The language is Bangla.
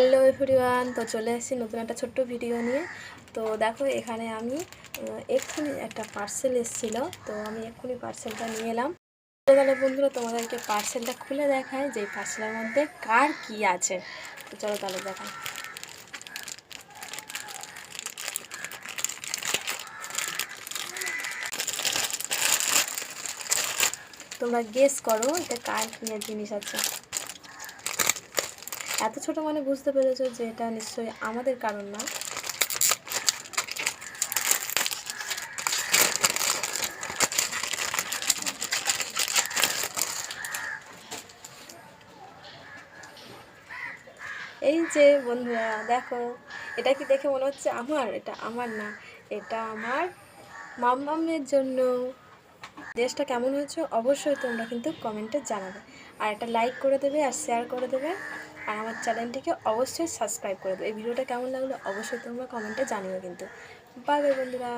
হ্যালো এভরিওয়ান, তো চলে এসেছি নতুন একটা ছোট্ট ভিডিও নিয়ে। তো দেখো এখানে আমি এক্ষুনি একটা পার্সেল এসেছিলো, তো আমি এক্ষুনি পার্সেলটা নিয়ে এলাম। তো তাহলে বন্ধুরা তোমাদেরকে পার্সেলটা খুলে দেখায় যে এই পার্সেলের মধ্যে কার কি আছে। তো চলো তাহলে দেখাই। তোমরা গেস করো এটা কার কি জিনিস আছে। এত ছোট মানে বুঝতে পেরেছো যে এটা নিশ্চয়ই আমাদের কারণ না। এই যে বন্ধুরা দেখো, এটা কি দেখে মনে হচ্ছে আমার? এটা আমার না, এটা আমার মাম্মামের জন্য। ড্রেসটা কেমন হয়েছে অবশ্যই তোমরা কিন্তু কমেন্টে জানাবে, আর একটা লাইক করে দেবে আর শেয়ার করে দেবে, আর আমার চ্যানেলটিকে অবশ্যই সাবস্ক্রাইব করে দেবে। এই ভিডিওটা কেমন লাগলো অবশ্যই তোমরা কমেন্টে জানিও কিন্তু। বাই বাই বন্ধুরা।